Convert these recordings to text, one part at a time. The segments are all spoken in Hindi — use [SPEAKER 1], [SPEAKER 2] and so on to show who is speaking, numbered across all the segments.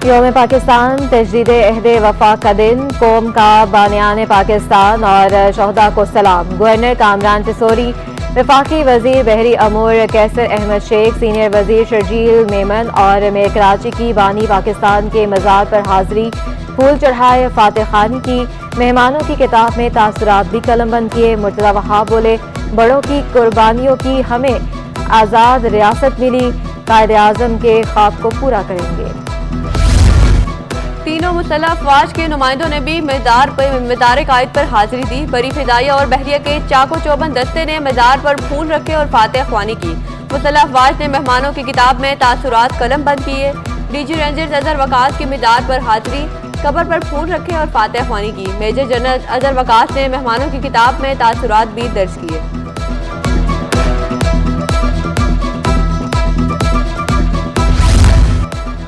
[SPEAKER 1] यौम पाकिस्तान तजदीद अहद वफा का दिन, कौम का बानियान पाकिस्तान और शहदा को सलाम। गवर्नर कामरान टिसोरी, वफाकी वजीर बहरी अमूर कैसर अहमद शेख, सीनियर वजीर शर्जील मेमन और मेयर कराची की बानी पाकिस्तान के मज़ार पर हाजिरी, फूल चढ़ाए, फातह खानी की। मेहमानों की किताब में तासुरात भी कलमबंद किए। मुर्तज़ा वहाब बोले, बड़ों की कुर्बानियों की हमें आज़ाद रियासत मिली, कायदे आज़म के ख्वाब को पूरा करेंगे।
[SPEAKER 2] तीनों मुसल्लह अफवाज के नुमाइंदों ने भी मज़ार कायद पर हाजिरी दी। बरी फिदाइया और बहरिया के चाको चौबंद दस्ते ने मज़ार पर फूल रखे और फातह ख्वानी की। मुसल्लह अफवाज ने मेहमानों की किताब में तासुरात कलम बंद किए। डीजी रेंजर्स अजहर वकास की मज़ार पर हाजिरी, कब्र पर फूल रखे और फातह ख्वानी की। मेजर जनरल अजहर वकास ने मेहमानों की किताब में तासुरात भी दर्ज किए।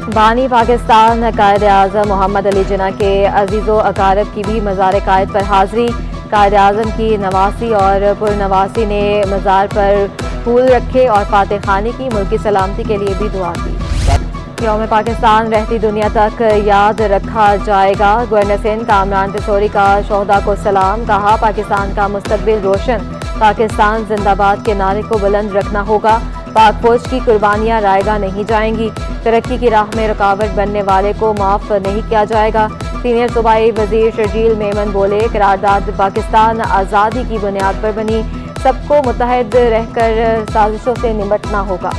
[SPEAKER 1] बानी पाकिस्तान कायदे आज़म मोहम्मद अली जिन्ना के अजीज़ो अकारब की भी मज़ार कायद पर हाजिरी। कायदे आज़म की नवासी और पुरनवासी ने मज़ार पर फूल रखे और फातह खानी की। मुल्क की सलामती के लिए भी दुआ की। यौम पाकिस्तान रहती दुनिया तक याद रखा जाएगा। गवर्नर सिंध कामरान टिसोरी का शहदा को सलाम। कहा, पाकिस्तान का मुस्तकबिल रोशन, पाकिस्तान जिंदाबाद के नारे को बुलंद रखना होगा। पाक फौज की कुर्बानियां रायगा नहीं जाएंगी। तरक्की की राह में रुकावट बनने वाले को माफ नहीं किया जाएगा। सीनियर सूबाई वजीर शर्जील मेमन बोले, करारदाद पाकिस्तान आज़ादी की बुनियाद पर बनी, सबको मुत्तहद रहकर साजिशों से निपटना होगा।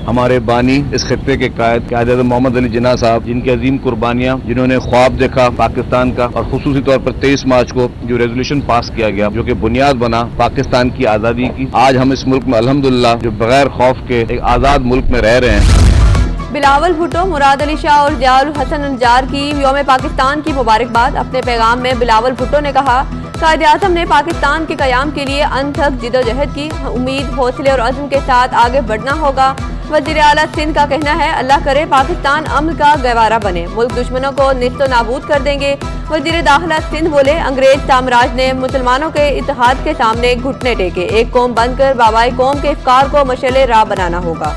[SPEAKER 3] हमारे बानी, इस खित्ते के कायद मोहम्मद अली जिन्ना साहब, जिनकी अजीम कुर्बानियां, जिन्होंने ख्वाब देखा पाकिस्तान का, और खुसूसी तौर पर 23 मार्च को जो रेजोल्यूशन पास किया गया जो कि बुनियाद बना पाकिस्तान की आज़ादी की, आज हम इस मुल्क में अल्हम्दुलिल्लाह जो बगैर खौफ के एक आज़ाद मुल्क में रह रहे हैं।
[SPEAKER 2] बिलावल भुट्टो, मुराद अली शाह और जियाउल हसन अंजार की यौम पाकिस्तान की मुबारकबाद। अपने पैगाम में बिलावल भुट्टो ने कहा, कायदे आज़म ने पाकिस्तान के क़याम के लिए अनथक जिदोजहद की। उम्मीद, हौसले और अज़्म के साथ आगे बढ़ना होगा। वज़ीर आला सिंध का कहना है, अल्लाह करे पाकिस्तान अमन का गवारा बने, मुल्क दुश्मनों को निस्तो नाबूद कर देंगे। वज़ीर दाखिला सिंध बोले, अंग्रेज साम्राज्य ने मुसलमानों के इत्तेहाद के सामने घुटने टेके। एक कौम बनकर बाबाई कौम के इफ्कार को मशाले राह बनाना होगा।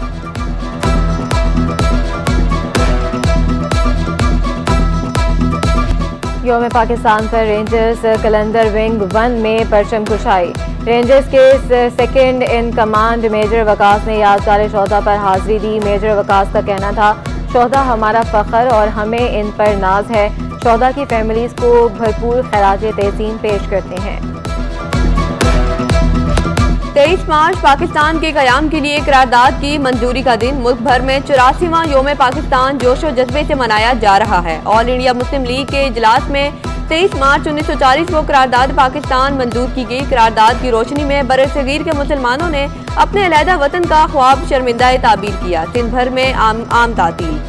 [SPEAKER 1] यौम पाकिस्तान पर रेंजर्स कलंदर विंग 1 में परचम कुशाई। रेंजर्स के second in command major Waqas ने यादगार शहदा पर हाजिरी दी। मेजर वकास का कहना था, शहदा हमारा फख्र और हमें इन पर नाज है। शहदा की फैमिलीज को भरपूर खैरात तहसीन पेश करते हैं।
[SPEAKER 2] 23 मार्च पाकिस्तान के क़याम के लिए करारदाद की मंजूरी का दिन। मुल्क भर में 84वां यौम पाकिस्तान जोशो जज्बे से मनाया जा रहा है। ऑल इंडिया मुस्लिम लीग के इजलास में 23 मार्च 1940 को करारदाद पाकिस्तान मंजूर की गई। करारदाद की रोशनी में बरसगीर के मुसलमानों ने अपने अलहदा वतन का ख्वाब शर्मिंदा ताबीर किया। सिंध भर में आम तातील।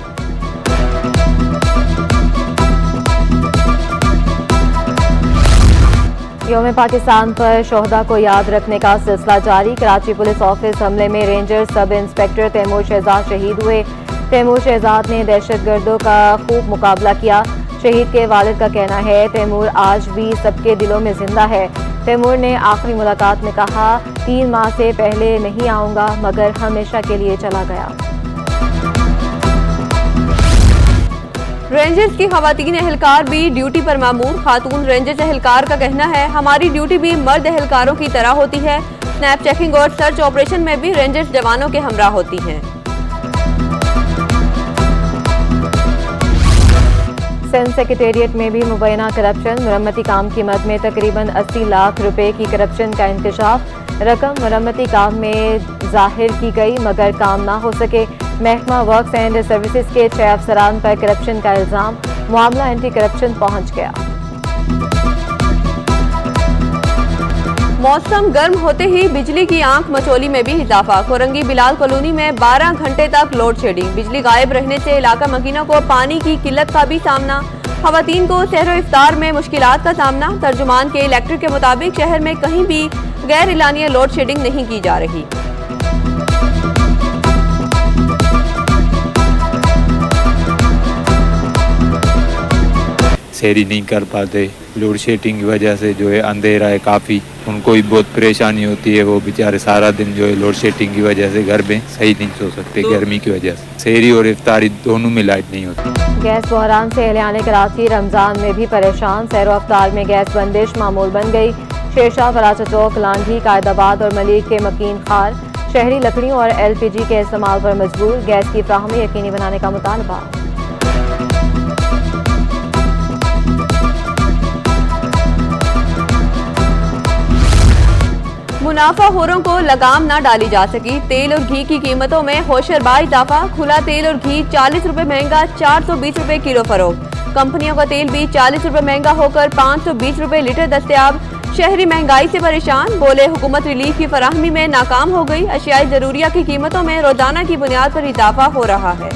[SPEAKER 1] यौम पाकिस्तान पर शहदा को याद रखने का सिलसिला जारी। कराची पुलिस ऑफिस हमले में ranger sub inspector Taimur Shahzad शहीद हुए। तैमूर शहजाद ने दहशतगर्दों का खूब मुकाबला किया। शहीद के वालिद का कहना है, तैमूर आज भी सबके दिलों में जिंदा है। तैमूर ने आखिरी मुलाकात में कहा, 3 माह से पहले नहीं आऊँगा मगर हमेशा के लिए चला गया।
[SPEAKER 2] रेंजर्स की खवातीन एहलकार भी ड्यूटी पर मामूर। खातून रेंजर्स एहलकार का कहना है, हमारी ड्यूटी भी मर्द एहलकारों की तरह होती है। स्नैप चेकिंग और सर्च ऑपरेशन में भी रेंजर्स जवानों के हमरा होती हैं।
[SPEAKER 1] सिंध सेक्रेटेरिएट में भी मुबैना करप्शन। मरम्मती काम की मद में तकरीबन 80 लाख रुपए की करप्शन का इंकशाफ। रकम मरम्मती काम में जाहिर की गई मगर काम ना हो सके। महकमा वर्क्स एंड सर्विसेज के 6 अफसरान पर करप्शन का इल्जाम। मामला एंटी करप्शन पहुंच गया।
[SPEAKER 2] मौसम गर्म होते ही बिजली की आंख मचोली में भी इजाफा। कोरंगी बिलाल कॉलोनी में 12 घंटे तक लोड शेडिंग। बिजली गायब रहने से इलाका मकीनों को पानी की किल्लत का भी सामना। खवातीन को सहरो इफ्तार में मुश्किलात का सामना। तर्जुमान के इलेक्ट्रिक के मुताबिक शहर में कहीं भी गैर इलानिया लोड शेडिंग नहीं की जा रही।
[SPEAKER 4] सहरी नहीं कर पाते। लोड शेडिंग की वजह से जो है अंधेरा है काफ़ी, उनको भी बहुत परेशानी होती है। वो बेचारे सारा दिन जो है लोड शेडिंग की वजह से घर में सही नहीं सो सकते गर्मी की वजह से। सहरी और इफ्तारी दोनों में लाइट नहीं होती।
[SPEAKER 1] गैस बहरान से अहलियान कराची रमजान में भी परेशान। सैर व अफ्तार में गैस बंदिश मामूल बन गई। शेरशाह, फराचा चौक, लांढी, कायदाबाद और मलिक के मकीन खार शहरी लकड़ियों और LPG के इस्तेमाल पर मजबूर। गैस की फ्राहमी यकीनी बनाने का मुतालबा।
[SPEAKER 2] मुनाफाखोरों को लगाम न डाली जा सकी। तेल और घी की कीमतों में होशरबा इजाफा। खुला तेल और घी 40 रुपए महंगा, 420 रुपए किलो फरोख्त। कंपनियों का तेल भी 40 रुपए महंगा होकर 520 रुपए लीटर दस्तयाब। शहरी महंगाई से परेशान, बोले हुकूमत रिलीफ की फराहमी में नाकाम हो गई। अशियाई जरूरिया की कीमतों में रोजाना की बुनियाद पर इजाफा हो रहा है।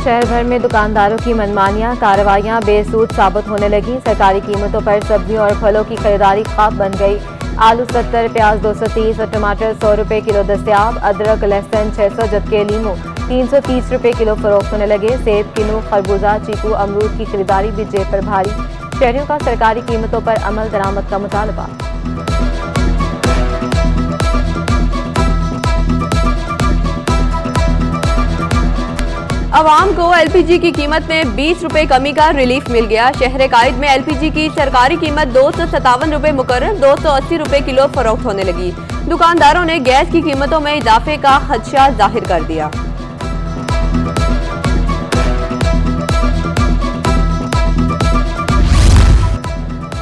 [SPEAKER 1] शहर भर में दुकानदारों की मनमानियां, कार्रवाइयां बेसूद साबित होने लगी। सरकारी कीमतों पर सब्जियों और फलों की खरीदारी ख्वाब बन गई। आलू 70, प्याज 230 और टमाटर 100 रुपए किलो दस्तयाब। अदरक लहसुन 600 जबकि लीमू 330 रुपए किलो फरोख्त होने लगे। सेब, किन्नू, खरबूजा, चीकू, अमरूद की खरीदारी भी जेब पर भारी। शहरियों का सरकारी कीमतों पर अमल दरामद का मुतालबा।
[SPEAKER 2] अवाम को LPG की कीमत में 20 रुपए कमी का रिलीफ मिल गया। शहर कायद में LPG की सरकारी कीमत 257 रुपए मुकर्रर 280 रुपए किलो फरोख्त होने लगी। दुकानदारों ने गैस की कीमतों में इजाफे का खदशा जाहिर कर दिया।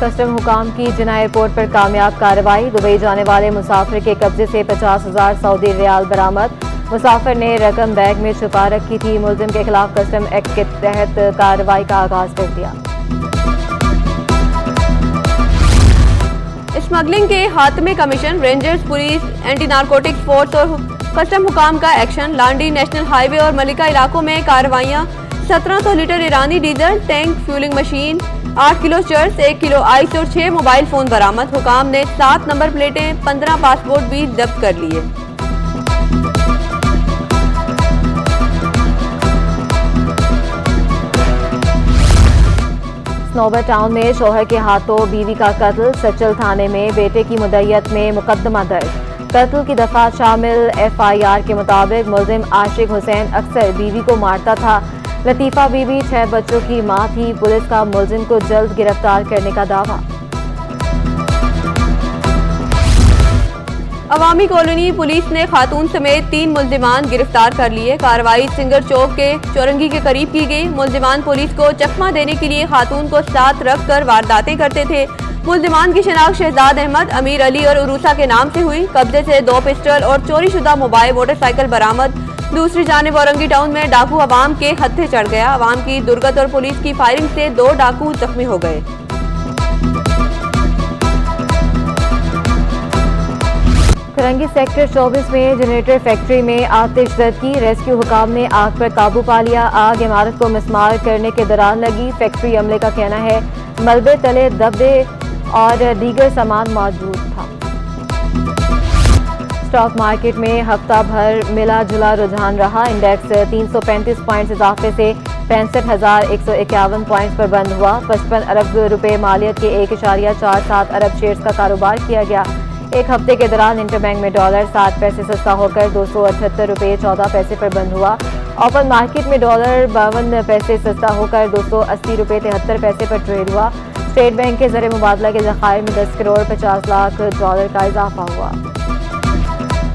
[SPEAKER 1] कस्टम हुकाम की जिना एयरपोर्ट पर कामयाब कार्रवाई। दुबई जाने वाले मुसाफिर के कब्जे से 50,000 सऊदी रियाल बरामद। मुसाफिर ने रकम बैग में छुपा रखी थी। मुलजिम के खिलाफ कस्टम एक्ट के तहत कार्रवाई का आगाज कर दिया।
[SPEAKER 2] स्मगलिंग के हातमे commission, rangers, police, anti narcotics force और कस्टम हुकाम का एक्शन। लांडी नेशनल हाईवे और मलिका इलाकों में कार्रवाइयां। 1700 लीटर ईरानी diesel tank, fueling machine, 8 kilo चर्स, 1 किलो आइस और 6 मोबाइल फोन बरामद। हुकाम ने 7 नंबर प्लेटें, 15 पासपोर्ट भी जब्त कर लिए।
[SPEAKER 1] स्नोबर टाउन में शोहर के हाथों बीवी का कत्ल। सचल थाने में बेटे की मुद्दईयत में मुकदमा दर्ज। कत्ल की दफात शामिल। FIR के मुताबिक मुलजिम आशिक हुसैन अक्सर बीवी को मारता था। लतीफ़ा बीवी 6 बच्चों की मां थी। पुलिस का मुलजिम को जल्द गिरफ्तार करने का दावा।
[SPEAKER 2] अवामी कॉलोनी पुलिस ने खातून समेत 3 मुल्जिमान गिरफ्तार कर लिए। कार्रवाई सिंगर चौक के चौरंगी के करीब की गई। मुल्जिमान पुलिस को चकमा देने के लिए खातून को साथ रखकर वारदातें करते थे। मुल्जिमान की शिनाख्त शहजाद अहमद, अमीर अली और उरूसा के नाम से हुई। कब्जे से 2 पिस्टल और चोरीशुदा मोबाइल मोटरसाइकिल बरामद। दूसरी जानिब औरंगी टाउन में डाकू अवाम के हत्थे चढ़ गया। अवाम की दुर्गत और पुलिस की फायरिंग से 2 डाकू जख्मी हो गए।
[SPEAKER 1] फिरंगी सेक्टर 24 में जनरेटर फैक्ट्री में आतिशज़दी। रेस्क्यू हुकाम ने आग पर काबू पा लिया। आग इमारत को मिसमार करने के दौरान लगी। फैक्ट्री अमले का कहना है मलबे तले दबे और दीगर सामान मौजूद था। स्टॉक मार्केट में हफ्ता भर मिला जुला रुझान रहा। इंडेक्स 335 पॉइंट्स इजाफे से 65,151 पॉइंट्स पर बंद हुआ। 55 अरब रुपए मालियत के 1.47 अरब शेयर्स का कारोबार किया गया। एक हफ्ते के दौरान इंटरबैंक में डॉलर 7 पैसे सस्ता होकर 278 रुपये 14 पैसे पर बंद हुआ। ओपन मार्केट में डॉलर 52 पैसे सस्ता होकर 280 रुपये 73 पैसे पर ट्रेड हुआ। स्टेट बैंक के ज़रिए मुबादला के ज़खायर में 10 करोड़ 50 लाख डॉलर का इजाफा हुआ।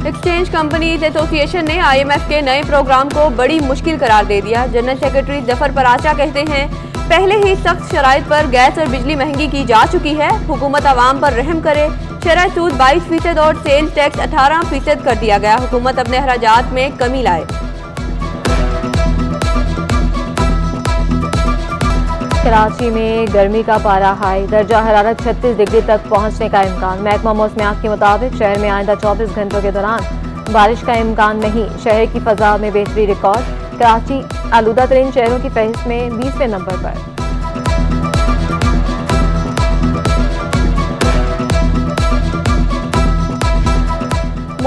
[SPEAKER 2] एक्सचेंज कंपनीज एसोसिएशन ने IMF के नए प्रोग्राम को बड़ी मुश्किल करार दे दिया। जनरल सेक्रेटरी जफर पराचा कहते हैं पहले ही सख्त शराइत पर गैस और बिजली महंगी की जा चुकी है। हुकूमत आवाम पर रहम करे। शरह सूद 22% और सेल्स टैक्स 18% कर दिया गया। हुकूमत अपने अखराजात में कमी लाए।
[SPEAKER 1] कराची में गर्मी का पारा हाई। दर्जा हरारत 36 डिग्री तक पहुंचने का इम्कान। महकमा मौसमियात के मुताबिक शहर में आइंदा 24 घंटों के दौरान बारिश का इम्कान नहीं। शहर की फजा में बेहतरी रिकॉर्ड। कराची आलूदा तरीन शहरों की फहरिस्त में 20वें नंबर पर।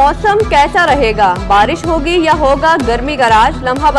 [SPEAKER 2] मौसम कैसा रहेगा, बारिश होगी या होगा गर्मी का राज। लम्हा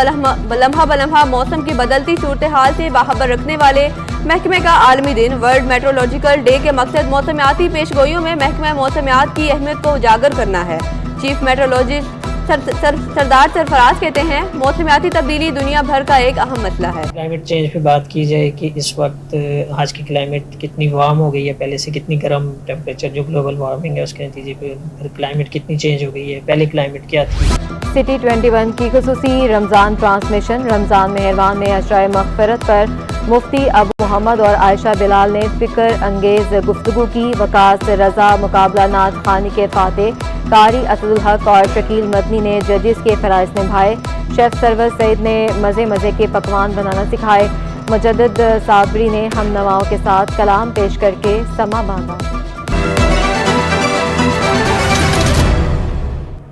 [SPEAKER 2] बलम्हा मौसम की बदलती सूरत हाल से बाखबर रखने वाले महकमे का आलमी दिन वर्ल्ड मेट्रोलॉजिकल डे के मकसद मौसमियाती पेशगोइयों में महकमा मौसमियात की अहमियत को उजागर करना है। चीफ मेट्रोलॉजिस्ट सरदार सरफराज कहते हैं मौसमियाती तब्दीली दुनिया भर का एक अहम मसला है।
[SPEAKER 5] क्लाइमेट चेंज पे बात की जाए कि इस वक्त आज की क्लाइमेट कितनी वार्म हो गई है, पहले से कितनी गर्म टेम्परेचर जो ग्लोबल वार्मिंग है उसके नतीजे पे क्लाइमेट कितनी चेंज हो गई है, पहले क्लाइमेट क्या थी।
[SPEAKER 1] सिटी 21 की खुसूसी रमज़ान ट्रांसमिशन। रमज़ान मेहरबान में अशराए मग़फ़िरत पर मुफ्ती अबू मोहम्मद और आयशा बिलाल ने फ़िक्र अंगेज़ गुफ्तगू की। वकास रज़ा मुकाबला नात खानी के फातेह कारी असदुल हक और शकील मदनी ने जजेस के फ़राइज़ निभाए। शेफ़ सरवर सईद ने मज़े के पकवान बनाना सिखाए। मुजद्दिद साबरी ने हम नवाओं के साथ कलाम पेश करके समा बांधा।